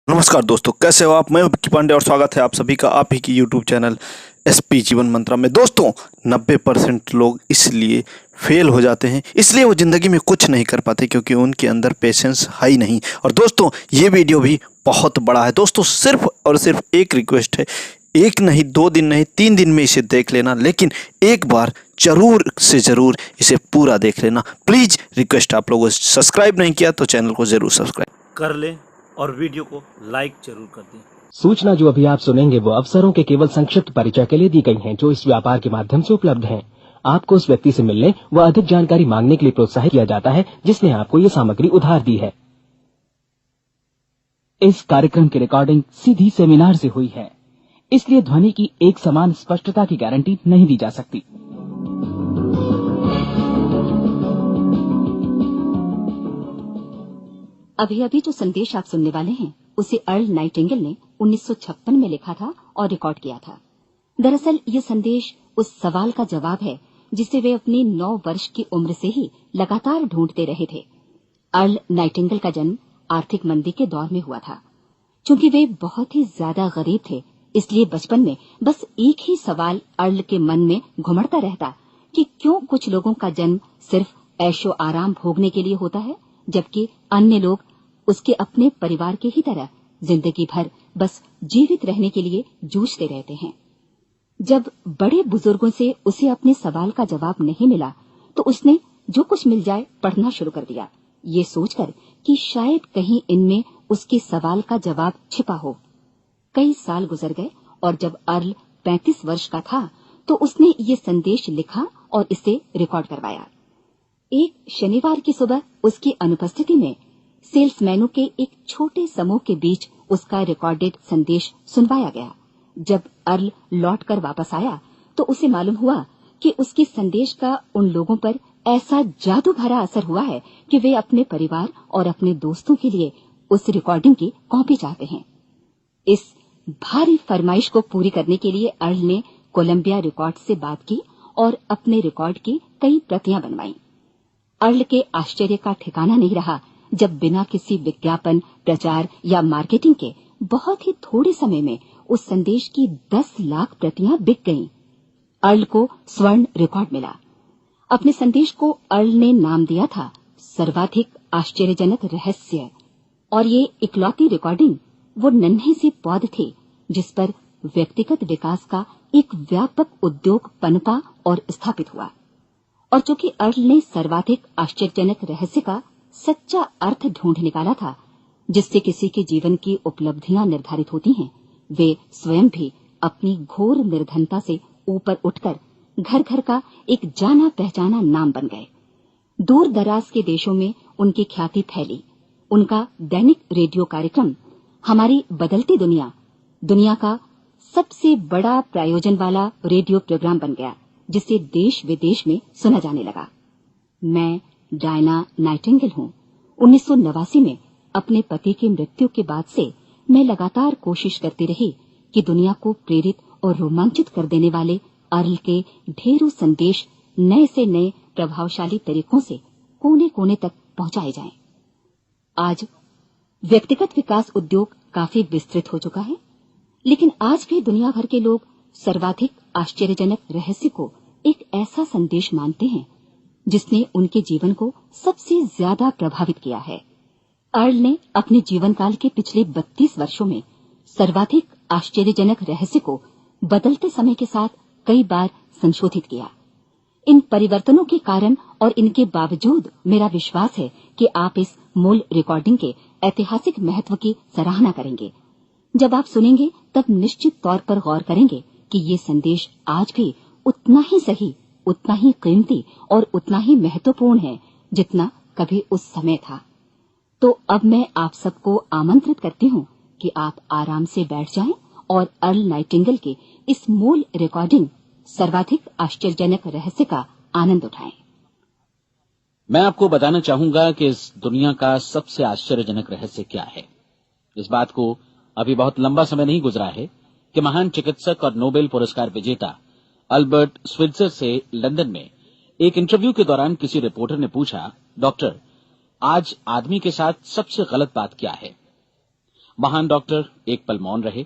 नमस्कार दोस्तों, कैसे हो आप। मैं विक्की पांडे और स्वागत है आप सभी का आप ही की यूट्यूब चैनल एसपी जीवन मंत्रा में। दोस्तों, 90% लोग इसलिए फेल हो जाते हैं, इसलिए वो ज़िंदगी में कुछ नहीं कर पाते क्योंकि उनके अंदर पेशेंस है ही नहीं। और दोस्तों, ये वीडियो भी बहुत बड़ा है। दोस्तों, सिर्फ और सिर्फ एक रिक्वेस्ट है, एक नहीं, 2 दिन नहीं, 3 दिन में इसे देख लेना, लेकिन एक बार जरूर से ज़रूर इसे पूरा देख लेना। प्लीज़ रिक्वेस्ट, आप लोगों से सब्सक्राइब नहीं किया तो चैनल को ज़रूर सब्सक्राइब कर लें और वीडियो को लाइक जरूर कर दें। सूचना जो अभी आप सुनेंगे वो अवसरों के केवल संक्षिप्त परिचय के लिए दी गई हैं, जो इस व्यापार के माध्यम से उपलब्ध हैं। आपको उस व्यक्ति से मिलने व अधिक जानकारी मांगने के लिए प्रोत्साहित किया जाता है जिसने आपको ये सामग्री उधार दी है। इस कार्यक्रम की रिकॉर्डिंग सीधी सेमिनार से हुई है, इसलिए ध्वनि की एक समान स्पष्टता की गारंटी नहीं दी जा सकती। अभी अभी जो संदेश आप सुनने वाले हैं उसे अर्ल नाइटिंगेल ने 1956 में लिखा था और रिकॉर्ड किया था। दरअसल ये संदेश उस सवाल का जवाब है जिसे वे अपनी 9 वर्ष की उम्र से ही लगातार ढूंढते रहे थे। अर्ल नाइटिंगेल का जन्म आर्थिक मंदी के दौर में हुआ था। चूंकि वे बहुत ही ज्यादा गरीब थे, इसलिए बचपन में बस एक ही सवाल अर्ल के मन में घुमड़ता रहता कि क्यों कुछ लोगों का जन्म सिर्फ ऐशो आराम भोगने के लिए होता है, जबकि अन्य लोग उसके अपने परिवार के ही तरह जिंदगी भर बस जीवित रहने के लिए जूझते रहते हैं। जब बड़े बुजुर्गों से उसे अपने सवाल का जवाब नहीं मिला तो उसने जो कुछ मिल जाए पढ़ना शुरू कर दिया, ये सोचकर कि शायद कहीं इनमें उसके सवाल का जवाब छिपा हो। कई साल गुजर गए और जब अर्ल 35 वर्ष का था तो उसने ये संदेश लिखा और इसे रिकॉर्ड करवाया। एक शनिवार की सुबह उसकी अनुपस्थिति में सेल्समैनों के एक छोटे समूह के बीच उसका रिकॉर्डेड संदेश सुनवाया गया। जब अर्ल लौटकर वापस आया तो उसे मालूम हुआ कि उसके संदेश का उन लोगों पर ऐसा जादू भरा असर हुआ है कि वे अपने परिवार और अपने दोस्तों के लिए उस रिकॉर्डिंग की कॉपी चाहते हैं। इस भारी फरमाइश को पूरी करने के लिए अर्ल ने कोलंबिया रिकॉर्ड से बात की और अपने रिकॉर्ड की कई प्रतियां बनवाई। अर्ल के आश्चर्य का ठिकाना नहीं रहा जब बिना किसी विज्ञापन, प्रचार या मार्केटिंग के बहुत ही थोड़े समय में उस संदेश की 10 लाख प्रतियां बिक गईं। अर्ल को स्वर्ण रिकॉर्ड मिला। अपने संदेश को अर्ल ने नाम दिया था सर्वाधिक आश्चर्यजनक रहस्य, और ये इकलौती रिकॉर्डिंग वो नन्हे से पौध थे जिस पर व्यक्तिगत विकास का एक व्यापक उद्योग पनपा और स्थापित हुआ। और चूंकि अर्ल ने सर्वाधिक आश्चर्यजनक रहस्य का सच्चा अर्थ ढूंढ निकाला था, जिससे किसी के जीवन की उपलब्धियां निर्धारित होती हैं, वे स्वयं भी अपनी घोर निर्धनता से ऊपर उठकर घर घर का एक जाना पहचाना नाम बन गए। दूर दराज के देशों में उनकी ख्याति फैली। उनका दैनिक रेडियो कार्यक्रम हमारी बदलती दुनिया का सबसे बड़ा प्रायोजन वाला रेडियो प्रोग्राम बन गया, जिसे देश विदेश में सुना जाने लगा। मैं डायना नाइटिंगेल हूं। 1989 में अपने पति की मृत्यु के बाद से मैं लगातार कोशिश करती रही कि दुनिया को प्रेरित और रोमांचित कर देने वाले अर्ल के ढेरों संदेश नए से नए प्रभावशाली तरीकों से कोने कोने तक पहुंचाए जाएं। आज व्यक्तिगत विकास उद्योग काफी विस्तृत हो चुका है, लेकिन आज भी दुनिया भर के लोग सर्वाधिक आश्चर्यजनक रहस्य को एक ऐसा संदेश मानते हैं जिसने उनके जीवन को सबसे ज्यादा प्रभावित किया है। अर्ल ने अपने जीवन काल के पिछले 32 वर्षों में सर्वाधिक आश्चर्यजनक रहस्य को बदलते समय के साथ कई बार संशोधित किया। इन परिवर्तनों के कारण और इनके बावजूद मेरा विश्वास है कि आप इस मूल रिकॉर्डिंग के ऐतिहासिक महत्व की सराहना करेंगे। जब आप सुनेंगे तब निश्चित तौर पर गौर करेंगे कि ये संदेश आज भी उतना ही सही, उतना ही कीमती और उतना ही महत्वपूर्ण है जितना कभी उस समय था। तो अब मैं आप सबको आमंत्रित करती हूँ कि आप आराम से बैठ जाएं और अर्ल नाइटिंगेल के इस मूल रिकॉर्डिंग सर्वाधिक आश्चर्यजनक रहस्य का आनंद उठाएं। मैं आपको बताना चाहूंगा कि इस दुनिया का सबसे आश्चर्यजनक रहस्य क्या है। इस बात को अभी बहुत लंबा समय नहीं गुजरा है कि महान चिकित्सक और नोबेल पुरस्कार विजेता अल्बर्ट स्विट्जर से लंदन में एक इंटरव्यू के दौरान किसी रिपोर्टर ने पूछा, डॉक्टर, आज आदमी के साथ सबसे गलत बात क्या है? महान डॉक्टर एक पल मौन रहे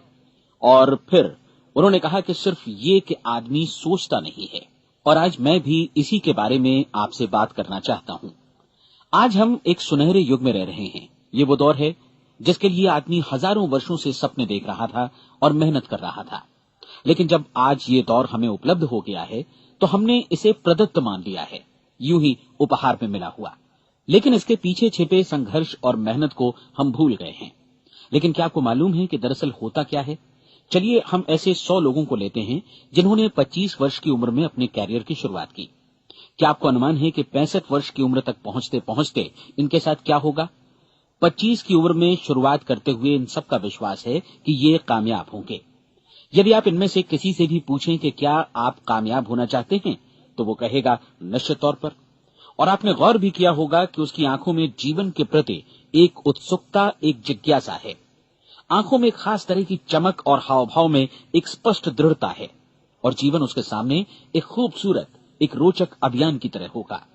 और फिर उन्होंने कहा कि सिर्फ ये कि आदमी सोचता नहीं है। और आज मैं भी इसी के बारे में आपसे बात करना चाहता हूं। आज हम एक सुनहरे युग में रह रहे हैं। ये वो दौर है जिसके लिए आदमी हजारों वर्षों से सपने देख रहा था और मेहनत कर रहा था। लेकिन जब आज ये दौर हमें उपलब्ध हो गया है तो हमने इसे प्रदत्त मान लिया है, यूं ही उपहार में मिला हुआ। लेकिन इसके पीछे छिपे संघर्ष और मेहनत को हम भूल गए हैं। लेकिन क्या आपको मालूम है कि दरअसल होता क्या है? चलिए हम ऐसे 100 लोगों को लेते हैं जिन्होंने 25 वर्ष की उम्र में अपने कैरियर की शुरुआत की। क्या आपको अनुमान है कि 65 वर्ष की उम्र तक पहुंचते पहुंचते इनके साथ क्या होगा? 25 की उम्र में शुरुआत करते हुए इन सबका विश्वास है कि ये कामयाब होंगे। यदि आप इनमें से किसी से भी पूछें कि क्या आप कामयाब होना चाहते हैं, तो वो कहेगा निश्चित तौर पर। और आपने गौर भी किया होगा कि उसकी आंखों में जीवन के प्रति एक उत्सुकता, एक जिज्ञासा है। आंखों में एक खास तरह की चमक और हाव भाव में एक स्पष्ट दृढ़ता है और जीवन उसके सामने एक खूबसूरत, एक रोचक अभियान की तरह होगा।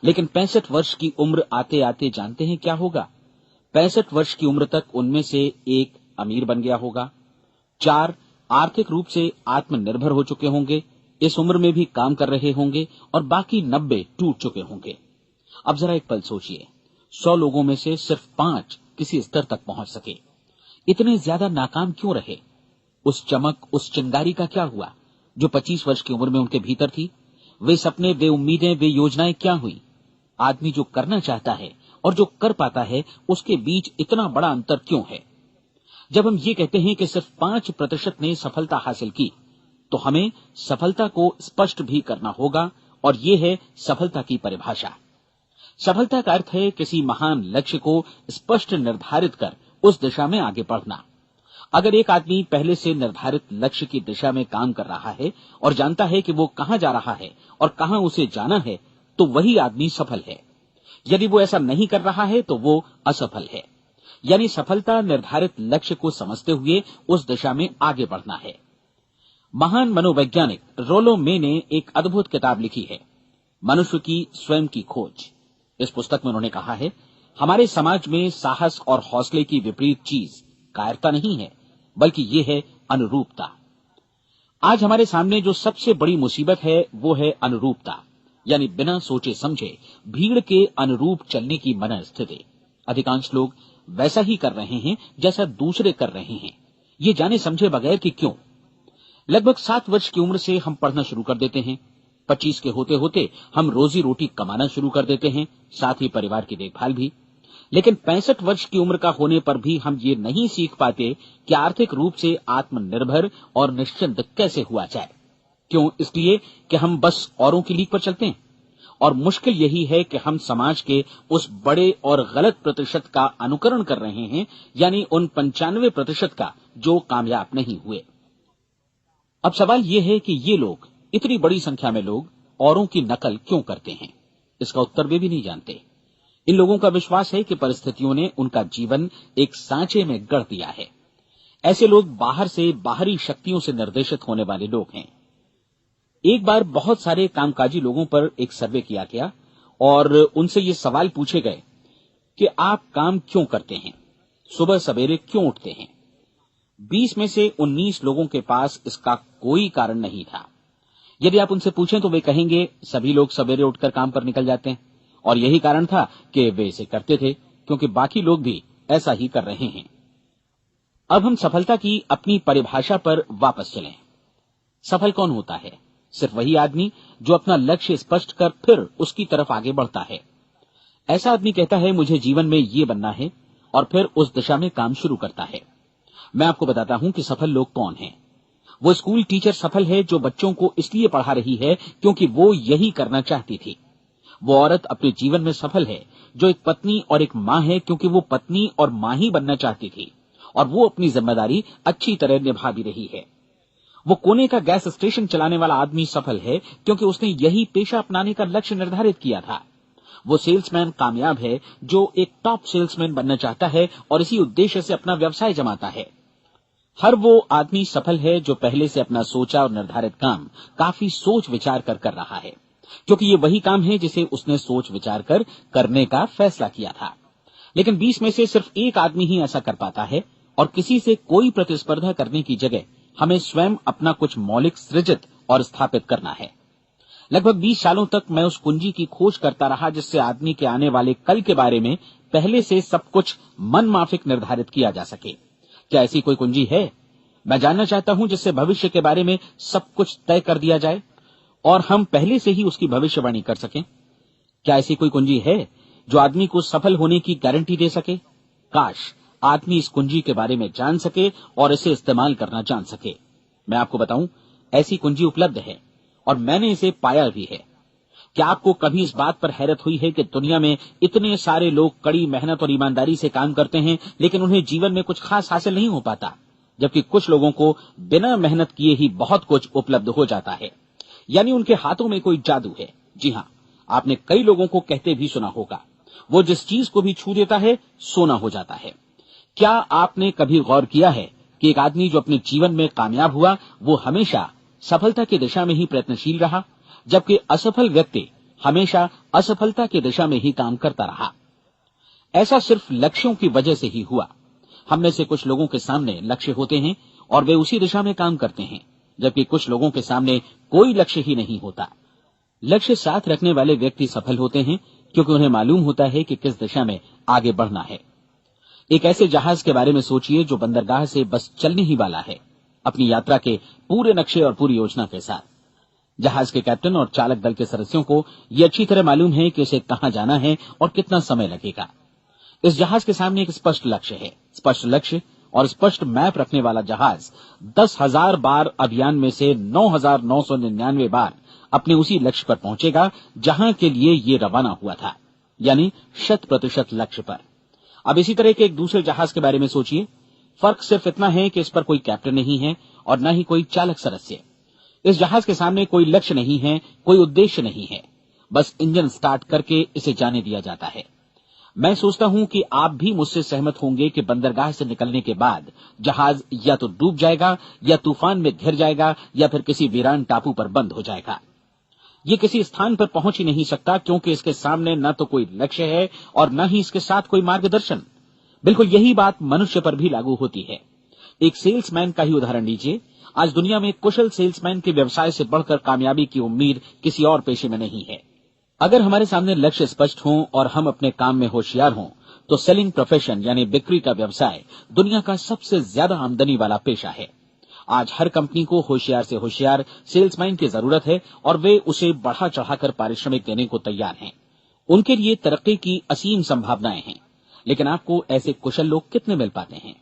लेकिन 65 वर्ष की उम्र आते आते जानते हैं क्या होगा? 65 वर्ष की उम्र तक उनमें से एक अमीर बन गया होगा, 4 आर्थिक रूप से आत्मनिर्भर हो चुके होंगे, इस उम्र में भी काम कर रहे होंगे और बाकी 90 टूट चुके होंगे। अब जरा एक पल सोचिए, 100 लोगों में से सिर्फ 5 किसी स्तर तक पहुंच सके। इतने ज्यादा नाकाम क्यों रहे? उस चमक, उस चिंगारी का क्या हुआ जो 25 वर्ष की उम्र में उनके भीतर थी? वे सपने, वे उम्मीदें, वे योजनाएं क्या हुई? आदमी जो करना चाहता है और जो कर पाता है, उसके बीच इतना बड़ा अंतर क्यों है? जब हम ये कहते हैं कि सिर्फ 5% ने सफलता हासिल की, तो हमें सफलता को स्पष्ट भी करना होगा और ये है सफलता की परिभाषा। सफलता का अर्थ है किसी महान लक्ष्य को स्पष्ट निर्धारित कर उस दिशा में आगे बढ़ना। अगर एक आदमी पहले से निर्धारित लक्ष्य की दिशा में काम कर रहा है और जानता है कि वो कहां जा रहा है और कहां उसे जाना है, तो वही आदमी सफल है। यदि वो ऐसा नहीं कर रहा है तो वो असफल है। यानी सफलता निर्धारित लक्ष्य को समझते हुए उस दिशा में आगे बढ़ना है। महान मनोवैज्ञानिक रोलो मे ने एक अद्भुत किताब लिखी है, मनुष्य की स्वयं की खोज। इस पुस्तक में उन्होंने कहा है, हमारे समाज में साहस और हौसले की विपरीत चीज कायरता नहीं है, बल्कि ये है अनुरूपता। आज हमारे सामने जो सबसे बड़ी मुसीबत है वो है अनुरूपता, यानी बिना सोचे समझे भीड़ के अनुरूप चलने की मनस्थिति। अधिकांश लोग वैसा ही कर रहे हैं जैसा दूसरे कर रहे हैं, ये जाने समझे बगैर कि क्यों। लगभग 7 वर्ष की उम्र से हम पढ़ना शुरू कर देते हैं, 25 के होते होते हम रोजी रोटी कमाना शुरू कर देते हैं, साथ ही परिवार की देखभाल भी। लेकिन 65 वर्ष की उम्र का होने पर भी हम ये नहीं सीख पाते कि आर्थिक रूप से आत्मनिर्भर और निश्चिंत कैसे हुआ जाए। क्यों? इसलिए कि हम बस औरों की लीक पर चलते हैं। और मुश्किल यही है कि हम समाज के उस बड़े और गलत प्रतिशत का अनुकरण कर रहे हैं, यानी उन 95% का जो कामयाब नहीं हुए। अब सवाल यह है कि ये लोग, इतनी बड़ी संख्या में लोग, औरों की नकल क्यों करते हैं? इसका उत्तर वे भी नहीं जानते। इन लोगों का विश्वास है कि परिस्थितियों ने उनका जीवन एक सांचे में गढ़ दिया है। ऐसे लोग बाहर से, बाहरी शक्तियों से निर्देशित होने वाले लोग हैं। एक बार बहुत सारे कामकाजी लोगों पर एक सर्वे किया गया और उनसे ये सवाल पूछे गए कि आप काम क्यों करते हैं, सुबह सवेरे क्यों उठते हैं? 20 में से 19 लोगों के पास इसका कोई कारण नहीं था। यदि आप उनसे पूछें तो वे कहेंगे सभी लोग सवेरे उठकर काम पर निकल जाते हैं और यही कारण था कि वे इसे करते थे क्योंकि बाकी लोग भी ऐसा ही कर रहे हैं। अब हम सफलता की अपनी परिभाषा पर वापस चलें। सफल कौन होता है? सिर्फ वही आदमी जो अपना लक्ष्य स्पष्ट कर फिर उसकी तरफ आगे बढ़ता है। ऐसा आदमी कहता है मुझे जीवन में ये बनना है और फिर उस दिशा में काम शुरू करता है। मैं आपको बताता हूं कि सफल लोग कौन हैं। वो स्कूल टीचर सफल है जो बच्चों को इसलिए पढ़ा रही है क्योंकि वो यही करना चाहती थी। वो औरत अपने जीवन में सफल है जो एक पत्नी और एक मां है क्योंकि वो पत्नी और मां ही बनना चाहती थी और वो अपनी जिम्मेदारी अच्छी तरह निभा भी रही है। वो कोने का गैस स्टेशन चलाने वाला आदमी सफल है क्योंकि उसने यही पेशा अपनाने का लक्ष्य निर्धारित किया था। वो सेल्समैन कामयाब है जो एक टॉप सेल्समैन बनना चाहता है और इसी उद्देश्य से अपना व्यवसाय जमाता है। हर वो आदमी सफल है जो पहले से अपना सोचा और निर्धारित काम काफी सोच विचार कर रहा है, क्योंकि ये वही काम है जिसे उसने सोच विचार कर करने का फैसला किया था। लेकिन 20 में से सिर्फ एक आदमी ही ऐसा कर पाता है और किसी से कोई प्रतिस्पर्धा करने की जगह हमें स्वयं अपना कुछ मौलिक सृजित और स्थापित करना है। लगभग 20 सालों तक मैं उस कुंजी की खोज करता रहा जिससे आदमी के आने वाले कल के बारे में पहले से सब कुछ मन माफिक निर्धारित किया जा सके। क्या ऐसी कोई कुंजी है? मैं जानना चाहता हूं जिससे भविष्य के बारे में सब कुछ तय कर दिया जाए और हम पहले से ही उसकी भविष्यवाणी कर सकें। क्या ऐसी कोई कुंजी है जो आदमी को सफल होने की गारंटी दे सके? काश आदमी इस कुंजी के बारे में जान सके और इसे इस्तेमाल करना जान सके। मैं आपको बताऊं, ऐसी कुंजी उपलब्ध है और मैंने इसे पाया भी है। क्या आपको कभी इस बात पर हैरत हुई है कि दुनिया में इतने सारे लोग कड़ी मेहनत और ईमानदारी से काम करते हैं लेकिन उन्हें जीवन में कुछ खास हासिल नहीं हो पाता, जबकि कुछ लोगों को बिना मेहनत किए ही बहुत कुछ उपलब्ध हो जाता है। यानी उनके हाथों में कोई जादू है। जी हां, आपने कई लोगों को कहते भी सुना होगा, वो जिस चीज को भी छू देता है सोना हो जाता है। क्या आपने कभी गौर किया है कि एक आदमी जो अपने जीवन में कामयाब हुआ वो हमेशा सफलता की दिशा में ही प्रयत्नशील रहा, जबकि असफल व्यक्ति हमेशा असफलता की दिशा में ही काम करता रहा? ऐसा सिर्फ लक्ष्यों की वजह से ही हुआ। हम में से कुछ लोगों के सामने लक्ष्य होते हैं और वे उसी दिशा में काम करते हैं, जबकि कुछ लोगों के सामने कोई लक्ष्य ही नहीं होता। लक्ष्य साथ रखने वाले व्यक्ति सफल होते हैं क्योंकि उन्हें मालूम होता है कि किस दिशा में आगे बढ़ना है। एक ऐसे जहाज के बारे में सोचिए जो बंदरगाह से बस चलने ही वाला है, अपनी यात्रा के पूरे नक्शे और पूरी योजना के साथ। जहाज के कैप्टन और चालक दल के सदस्यों को यह अच्छी तरह मालूम है कि उसे कहां जाना है और कितना समय लगेगा। इस जहाज के सामने एक स्पष्ट लक्ष्य है। स्पष्ट लक्ष्य और स्पष्ट मैप रखने वाला जहाज 10,000 बार अभियान में से 9,999 बार अपने उसी लक्ष्य पर पहुंचेगा जहां के लिए ये रवाना हुआ था, यानी 100% लक्ष्य पर। अब इसी तरह के एक दूसरे जहाज के बारे में सोचिए। फर्क सिर्फ इतना है कि इस पर कोई कैप्टन नहीं है और न ही कोई चालक सदस्य। इस जहाज के सामने कोई लक्ष्य नहीं है, कोई उद्देश्य नहीं है, बस इंजन स्टार्ट करके इसे जाने दिया जाता है। मैं सोचता हूं कि आप भी मुझसे सहमत होंगे कि बंदरगाह से निकलने के बाद जहाज या तो डूब जाएगा या तूफान में घिर जाएगा या फिर किसी वीरान टापू पर बंद हो जाएगा। ये किसी स्थान पर पहुंच ही नहीं सकता क्योंकि इसके सामने न तो कोई लक्ष्य है और न ही इसके साथ कोई मार्गदर्शन। बिल्कुल यही बात मनुष्य पर भी लागू होती है। एक सेल्समैन का ही उदाहरण लीजिए। आज दुनिया में कुशल सेल्समैन के व्यवसाय से बढ़कर कामयाबी की उम्मीद किसी और पेशे में नहीं है। अगर हमारे सामने लक्ष्य स्पष्ट हों और हम अपने काम में होशियार हों तो सेलिंग प्रोफेशन यानी बिक्री का व्यवसाय दुनिया का सबसे ज्यादा आमदनी वाला पेशा है। आज हर कंपनी को होशियार से होशियार सेल्समैन की जरूरत है और वे उसे बढ़ा चढ़ाकर पारिश्रमिक देने को तैयार हैं। उनके लिए तरक्की की असीम संभावनाएं हैं, लेकिन आपको ऐसे कुशल लोग कितने मिल पाते हैं?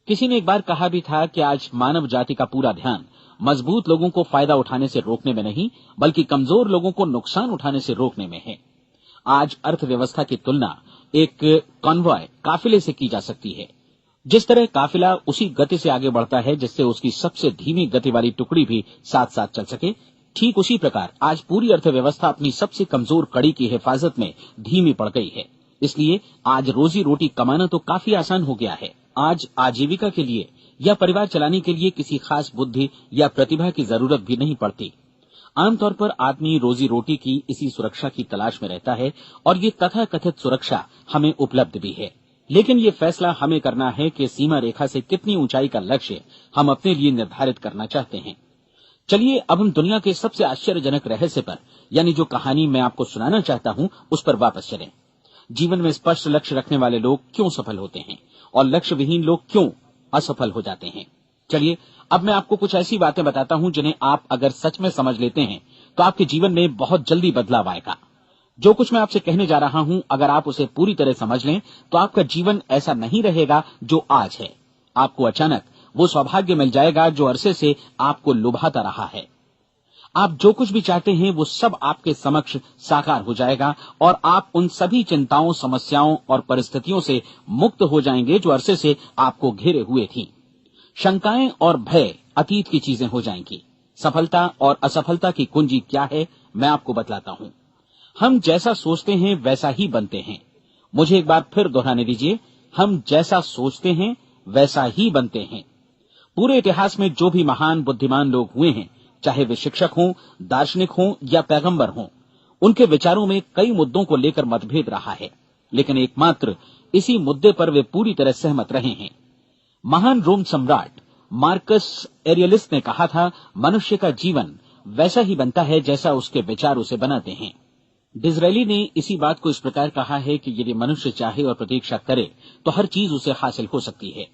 किसी ने एक बार कहा भी था कि आज मानव जाति का पूरा ध्यान मजबूत लोगों को फायदा उठाने से रोकने में नहीं, बल्कि कमजोर लोगों को नुकसान उठाने से रोकने में है। आज अर्थव्यवस्था की तुलना एक कॉन्वॉय काफिले से की जा सकती है। जिस तरह काफिला उसी गति से आगे बढ़ता है जिससे उसकी सबसे धीमी गति वाली टुकड़ी भी साथ साथ चल सके, ठीक उसी प्रकार आज पूरी अर्थव्यवस्था अपनी सबसे कमजोर कड़ी की हिफाजत में धीमी पड़ गई है। इसलिए आज रोजी रोटी कमाना तो काफी आसान हो गया है। आज आजीविका के लिए या परिवार चलाने के लिए किसी खास बुद्धि या प्रतिभा की जरूरत भी नहीं पड़ती। आमतौर पर आदमी रोजी रोटी की इसी सुरक्षा की तलाश में रहता है और ये तथाकथित सुरक्षा हमें उपलब्ध भी है। लेकिन ये फैसला हमें करना है कि सीमा रेखा से कितनी ऊंचाई का लक्ष्य हम अपने लिए निर्धारित करना चाहते हैं। चलिए अब हम दुनिया के सबसे आश्चर्यजनक रहस्य पर, यानी जो कहानी मैं आपको सुनाना चाहता हूं, उस पर वापस चलें। जीवन में स्पष्ट लक्ष्य रखने वाले लोग क्यों सफल होते हैं और लक्ष्य विहीन लोग क्यों असफल हो जाते हैं? चलिए अब मैं आपको कुछ ऐसी बातें बताता हूं जिन्हें आप अगर सच में समझ लेते हैं तो आपके जीवन में बहुत जल्दी बदलाव आएगा। जो कुछ मैं आपसे कहने जा रहा हूं, अगर आप उसे पूरी तरह समझ लें तो आपका जीवन ऐसा नहीं रहेगा जो आज है। आपको अचानक वो सौभाग्य मिल जाएगा जो अरसे से आपको लुभाता रहा है। आप जो कुछ भी चाहते हैं वो सब आपके समक्ष साकार हो जाएगा और आप उन सभी चिंताओं, समस्याओं और परिस्थितियों से मुक्त हो जाएंगे जो अरसे से आपको घेरे हुए थी। शंकाएं और भय अतीत की चीजें हो जाएंगी। सफलता और असफलता की कुंजी क्या है, मैं आपको बतलाता हूं। हम जैसा सोचते हैं वैसा ही बनते हैं। मुझे एक बार फिर दोहराने दीजिए, हम जैसा सोचते हैं वैसा ही बनते हैं। पूरे इतिहास में जो भी महान बुद्धिमान लोग हुए हैं, चाहे वे शिक्षक हों, दार्शनिक हों या पैगंबर हों, उनके विचारों में कई मुद्दों को लेकर मतभेद रहा है, लेकिन एकमात्र इसी मुद्दे पर वे पूरी तरह सहमत रहे हैं। महान रोम सम्राट मार्कस एरियलिस ने कहा था, मनुष्य का जीवन वैसा ही बनता है जैसा उसके विचार उसे बनाते हैं। डिज़रायली ने इसी बात को इस प्रकार कहा है कि यदि मनुष्य चाहे और प्रतीक्षा करे तो हर चीज उसे हासिल हो सकती है।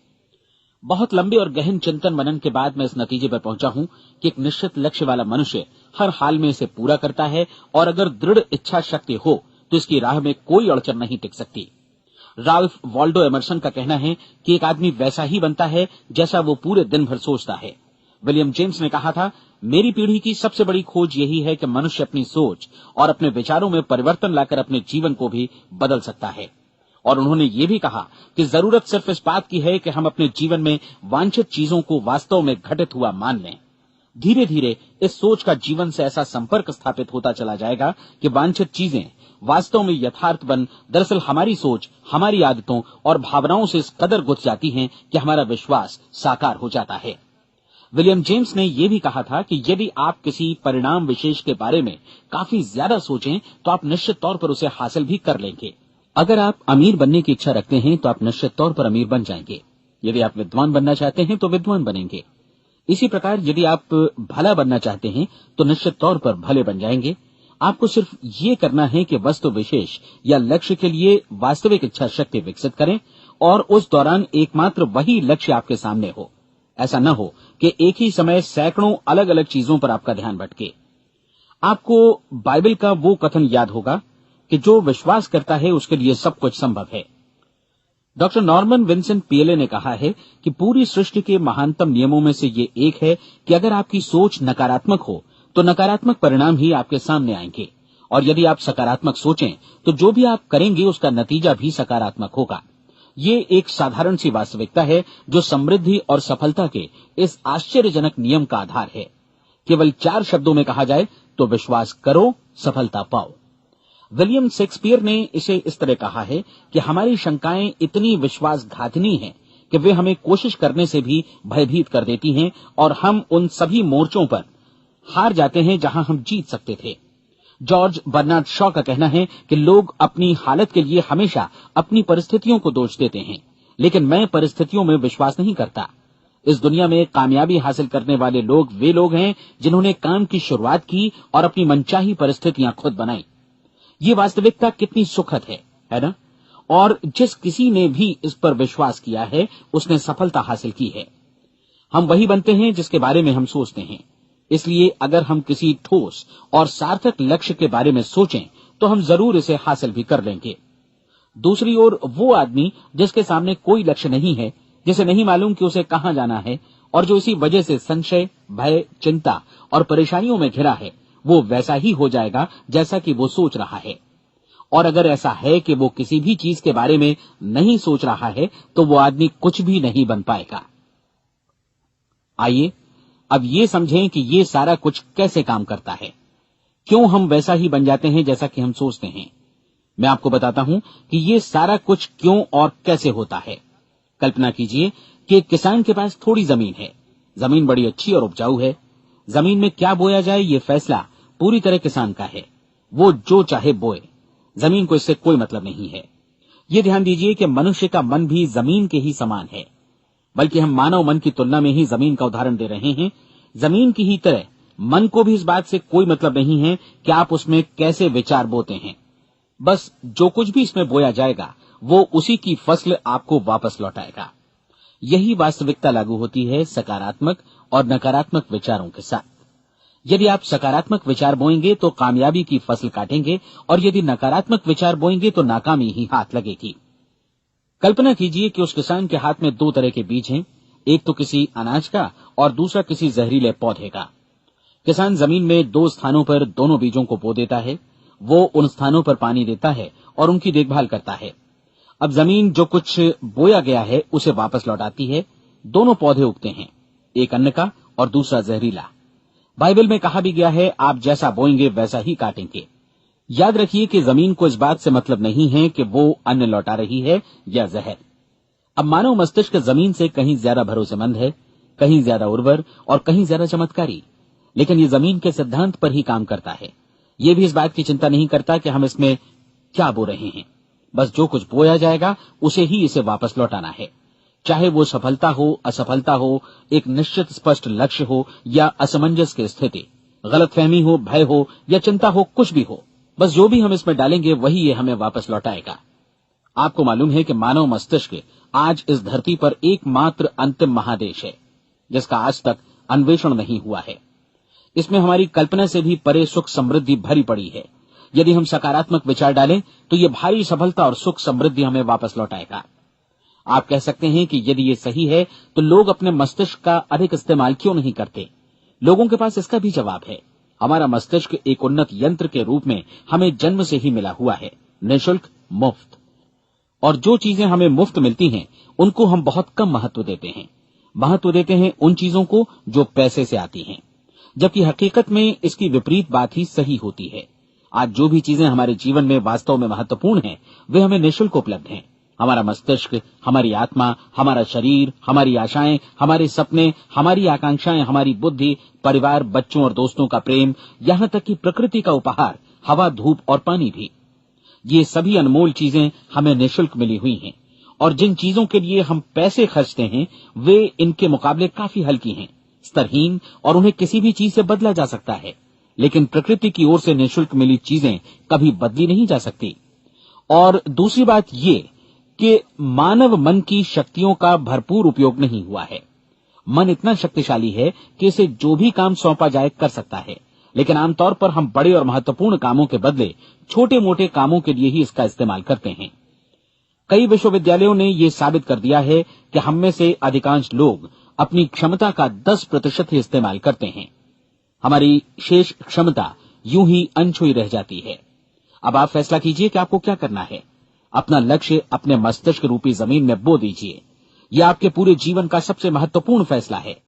बहुत लंबे और गहन चिंतन मनन के बाद मैं इस नतीजे पर पहुंचा हूं कि एक निश्चित लक्ष्य वाला मनुष्य हर हाल में इसे पूरा करता है, और अगर दृढ़ इच्छा शक्ति हो तो इसकी राह में कोई अड़चन नहीं टिक सकती। राल्फ वॉल्डो एमरसन का कहना है कि एक आदमी वैसा ही बनता है जैसा वो पूरे दिन भर सोचता है। विलियम जेम्स ने कहा था, मेरी पीढ़ी की सबसे बड़ी खोज यही है कि मनुष्य अपनी सोच और अपने विचारों में परिवर्तन लाकर अपने जीवन को भी बदल सकता है। और उन्होंने ये भी कहा कि जरूरत सिर्फ इस बात की है कि हम अपने जीवन में वांछित चीजों को वास्तव में घटित हुआ मान लें। धीरे धीरे इस सोच का जीवन से ऐसा संपर्क स्थापित होता चला जाएगा कि वांछित चीजें वास्तव में यथार्थ बन दरअसल हमारी सोच, हमारी आदतों और भावनाओं से इस कदर गुथ जाती हैं कि हमारा विश्वास साकार हो जाता है। विलियम जेम्स ने यह भी कहा था कि यदि आप किसी परिणाम विशेष के बारे में काफी ज्यादा सोचें तो आप निश्चित तौर पर उसे हासिल भी कर लेंगे। अगर आप अमीर बनने की इच्छा रखते हैं तो आप निश्चित तौर पर अमीर बन जाएंगे। यदि आप विद्वान बनना चाहते हैं तो विद्वान बनेंगे। इसी प्रकार यदि आप भला बनना चाहते हैं तो निश्चित तौर पर भले बन जाएंगे। आपको सिर्फ ये करना है कि वस्तु विशेष या लक्ष्य के लिए वास्तविक इच्छा शक्ति विकसित करें, और उस दौरान एकमात्र वही लक्ष्य आपके सामने हो। ऐसा न हो कि एक ही समय सैकड़ों अलग अलग चीजों पर आपका ध्यान भटके। आपको बाइबल का वो कथन याद होगा कि जो विश्वास करता है उसके लिए सब कुछ संभव है। डॉक्टर नॉर्मन विंसेंट पीएले ने कहा है कि पूरी सृष्टि के महानतम नियमों में से ये एक है कि अगर आपकी सोच नकारात्मक हो तो नकारात्मक परिणाम ही आपके सामने आएंगे, और यदि आप सकारात्मक सोचें तो जो भी आप करेंगे उसका नतीजा भी सकारात्मक होगा। ये एक साधारण सी वास्तविकता है जो समृद्धि और सफलता के इस आश्चर्यजनक नियम का आधार है। केवल 4 शब्दों में कहा जाए तो विश्वास करो, सफलता पाओ। विलियम शेक्सपियर ने इसे इस तरह कहा है कि हमारी शंकाएं इतनी विश्वासघातिनी हैं कि वे हमें कोशिश करने से भी भयभीत कर देती हैं, और हम उन सभी मोर्चों पर हार जाते हैं जहां हम जीत सकते थे। जॉर्ज बर्नार्ड शॉ का कहना है कि लोग अपनी हालत के लिए हमेशा अपनी परिस्थितियों को दोष देते हैं, लेकिन मैं परिस्थितियों में विश्वास नहीं करता। इस दुनिया में कामयाबी हासिल करने वाले लोग वे लोग हैं जिन्होंने काम की शुरुआत की और अपनी मनचाही परिस्थितियां खुद बनाई। ये वास्तविकता कितनी सुखद है ना? और जिस किसी ने भी इस पर विश्वास किया है उसने सफलता हासिल की है। हम वही बनते हैं जिसके बारे में हम सोचते हैं। इसलिए अगर हम किसी ठोस और सार्थक लक्ष्य के बारे में सोचें तो हम जरूर इसे हासिल भी कर लेंगे। दूसरी ओर वो आदमी जिसके सामने कोई लक्ष्य नहीं है, जिसे नहीं मालूम कि उसे कहां जाना है, और जो इसी वजह से संशय, भय, चिंता और परेशानियों में घिरा है, वो वैसा ही हो जाएगा जैसा कि वो सोच रहा है। और अगर ऐसा है कि वो किसी भी चीज के बारे में नहीं सोच रहा है तो वो आदमी कुछ भी नहीं बन पाएगा। आइए अब ये समझें कि ये सारा कुछ कैसे काम करता है, क्यों हम वैसा ही बन जाते हैं जैसा कि हम सोचते हैं। मैं आपको बताता हूं कि ये सारा कुछ क्यों और कैसे होता है। कल्पना कीजिए कि एक किसान के पास थोड़ी जमीन है। जमीन बड़ी अच्छी और उपजाऊ है। जमीन में क्या बोया जाए ये फैसला पूरी तरह किसान का है। वो जो चाहे बोए, जमीन को इससे कोई मतलब नहीं है। ये ध्यान दीजिए कि मनुष्य का मन भी जमीन के ही समान है, बल्कि हम मानव मन की तुलना में ही जमीन का उदाहरण दे रहे हैं। जमीन की ही तरह मन को भी इस बात से कोई मतलब नहीं है कि आप उसमें कैसे विचार बोते हैं। बस जो कुछ भी इसमें बोया जाएगा वो उसी की फसल आपको वापस लौटाएगा। यही वास्तविकता लागू होती है सकारात्मक और नकारात्मक विचारों के साथ। यदि आप सकारात्मक विचार बोएंगे तो कामयाबी की फसल काटेंगे, और यदि नकारात्मक विचार बोएंगे तो नाकामी ही हाथ लगेगी। कल्पना कीजिए कि उस किसान के हाथ में 2 तरह के बीज हैं, एक तो किसी अनाज का और दूसरा किसी जहरीले पौधे का। किसान जमीन में 2 स्थानों पर दोनों बीजों को बो देता है। वो उन स्थानों पर पानी देता है और उनकी देखभाल करता है। अब जमीन जो कुछ बोया गया है उसे वापस लौटाती है। दोनों पौधे उगते हैं, एक अन्न का और दूसरा जहरीला। बाइबल में कहा भी गया है, आप जैसा बोएंगे वैसा ही काटेंगे। याद रखिए कि जमीन को इस बात से मतलब नहीं है कि वो अन्न लौटा रही है या जहर। अब मानव मस्तिष्क जमीन से कहीं ज्यादा भरोसेमंद है, कहीं ज्यादा उर्वर और कहीं ज्यादा चमत्कारी, लेकिन ये जमीन के सिद्धांत पर ही काम करता है। ये भी इस बात की चिंता नहीं करता कि हम इसमें क्या बो रहे हैं। बस जो कुछ बोया जाएगा उसे ही इसे वापस लौटाना है। चाहे वो सफलता हो, असफलता हो, एक निश्चित स्पष्ट लक्ष्य हो या असमंजस की स्थिति, गलतफहमी हो, भय हो या चिंता हो, कुछ भी हो, बस जो भी हम इसमें डालेंगे वही ये हमें वापस लौटाएगा। आपको मालूम है कि मानव मस्तिष्क आज इस धरती पर एकमात्र अंतिम महादेश है जिसका आज तक अन्वेषण नहीं हुआ है। इसमें हमारी कल्पना से भी परे सुख समृद्धि भरी पड़ी है। यदि हम सकारात्मक विचार डालें तो ये भारी सफलता और सुख समृद्धि हमें वापस लौटाएगा। आप कह सकते हैं कि यदि ये सही है तो लोग अपने मस्तिष्क का अधिक इस्तेमाल क्यों नहीं करते? लोगों के पास इसका भी जवाब है। हमारा मस्तिष्क एक उन्नत यंत्र के रूप में हमें जन्म से ही मिला हुआ है, निःशुल्क, मुफ्त। और जो चीजें हमें मुफ्त मिलती हैं उनको हम बहुत कम महत्व देते हैं। महत्व देते हैं उन चीजों को जो पैसे से आती हैं, जबकि हकीकत में इसकी विपरीत बात ही सही होती है। आज जो भी चीजें हमारे जीवन में वास्तव में महत्वपूर्ण हैं वे हमें निःशुल्क उपलब्ध हैं। हमारा मस्तिष्क, हमारी आत्मा, हमारा शरीर, हमारी आशाएं, हमारे सपने, हमारी आकांक्षाएं, हमारी बुद्धि, परिवार, बच्चों और दोस्तों का प्रेम, यहां तक कि प्रकृति का उपहार, हवा, धूप और पानी भी, ये सभी अनमोल चीजें हमें निःशुल्क मिली हुई हैं। और जिन चीजों के लिए हम पैसे खर्चते हैं वे इनके मुकाबले काफी हल्की हैं, स्तरहीन, और उन्हें किसी भी चीज से बदला जा सकता है। लेकिन प्रकृति की ओर से निःशुल्क मिली चीजें कभी बदली नहीं जा सकती। और दूसरी बात ये कि मानव मन की शक्तियों का भरपूर उपयोग नहीं हुआ है। मन इतना शक्तिशाली है कि इसे जो भी काम सौंपा जाए कर सकता है, लेकिन आमतौर पर हम बड़े और महत्वपूर्ण कामों के बदले छोटे मोटे कामों के लिए ही इसका इस्तेमाल करते हैं। कई विश्वविद्यालयों ने यह साबित कर दिया है कि हम में से अधिकांश लोग अपनी क्षमता का 10% ही इस्तेमाल करते हैं। हमारी शेष क्षमता यूं ही अनछुई रह जाती है। अब आप फैसला कीजिए कि आपको क्या करना है। अपना लक्ष्य अपने मस्तिष्क रूपी जमीन में बो दीजिए। यह आपके पूरे जीवन का सबसे महत्वपूर्ण फैसला है।